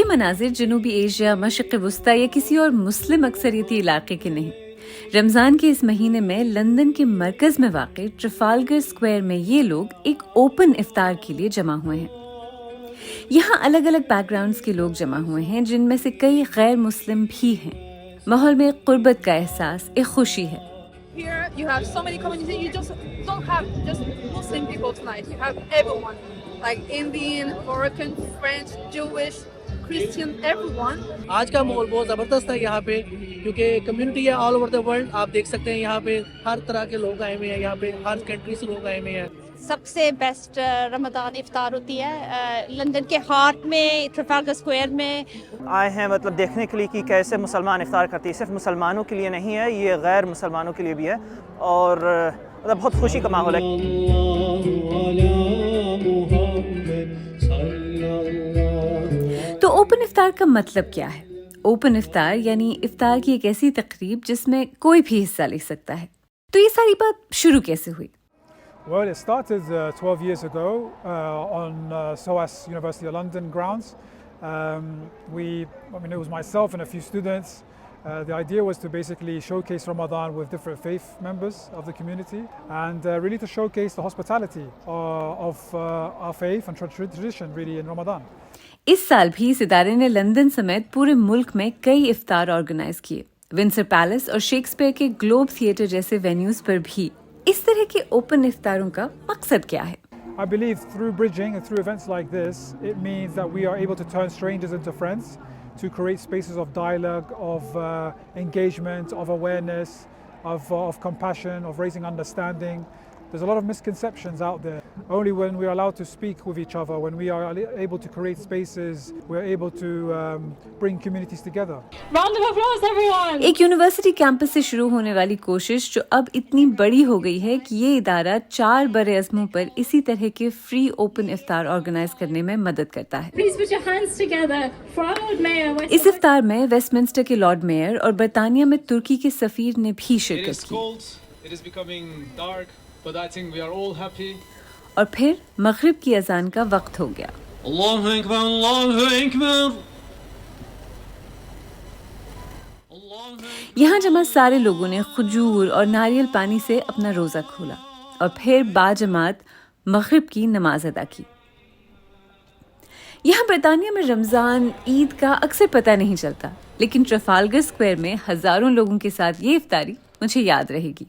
मनाजिर जनूबी एशिया, मशरिक़ वस्ता या किसी और मुस्लिम अक्सरियती इलाके के नहीं। रमज़ान के इस महीने में लंदन के मरकज़ में वाक़े ट्रफालगर स्क्वायर में ये लोग एक ओपन इफ्तार के लिए जमा हुए हैं। यहाँ अलग अलग बैकग्राउंड्स के लोग जमा हुए हैं, जिनमें से कई गैर मुस्लिम भी हैं। माहौल में क़ुर्बत का एहसास, एक खुशी है। Here you have so many communities. You just don't have just Muslim people tonight. You have everyone, like Indian, Moroccan, French, Jewish, Christian, everyone. आज का माहौल बहुत ज़बरदस्त है यहाँ पे, क्योंकि कम्युनिटी है ऑल ओवर द वर्ल्ड। आप देख सकते हैं यहाँ पे हर तरह के लोग आए हुए हैं, यहाँ पे हर कंट्री से लोग आए हुए हैं। सबसे बेस्ट रमज़ान इफ्तार होती है लंदन के हार्ट में, ट्रफालगर स्क्वायर में। आए हैं मतलब देखने के लिए कि कैसे मुसलमान इफ्तार करती है। सिर्फ मुसलमानों के लिए नहीं है, ये गैर मुसलमानों के लिए भी है और मतलब बहुत खुशी का माहौल है। तो ओपन इफ्तार का मतलब क्या है? ओपन इफ्तार यानी इफ्तार की एक ऐसी तकरीब जिसमें कोई भी हिस्सा ले सकता है। तो ये सारी बात शुरू कैसे हुई? Well, it started 12 years ago on SOAS University of London grounds. It was myself and a few students. The idea was to basically showcase Ramadan with different faith members of the community and really to showcase the hospitality of our faith and tradition really in Ramadan. इस साल भी इस इदारे ने London समेत पूरे मुल्क में कई इफ्तार ऑर्गेनाइज किए। विंसर पैलेस और शेक्सपियर के ग्लोब थिएटर जैसे वेन्यूज पर भी। इस तरह के ओपन इफ्तारों का मकसद क्या है? I believe through bridging and through events like this, it means that we are able to turn strangers into friends, to create spaces of dialogue, of engagement, of awareness, of compassion, of raising understanding. There's a lot of misconceptions out there. Only when we are allowed to speak with each other, when we are able to create spaces, we're able to bring communities together. Round of applause everyone! एक university campus से शुरू होने वाली कोशिश जो अब इतनी बड़ी हो गई है कि ये इदारा 4 बरे-अज़्मों पर इसी तरह के फ्री ओपन इफ्तार ऑर्गेनाइज करने में मदद करता है। Please put your hands together for our Lord Mayor. इस इफ्तार में वेस्टमिंस्टर के लॉर्ड मेयर और बरतानिया में तुर्की के सफीर ने भी शिरकत की। It is becoming dark, but I think we are all happy. और फिर मगरिब की अजान का वक्त हो गया। अल्लाहु अकबर, अल्लाहु अकबर। यहाँ जमा सारे लोगों ने खजूर और नारियल पानी से अपना रोजा खोला और फिर बाजमात मगरिब की नमाज अदा की। यहाँ बरतानिया में रमजान ईद का अक्सर पता नहीं चलता, लेकिन ट्रफालगर स्क्वायर में हजारों लोगों के साथ ये इफ्तारी मुझे याद रहेगी।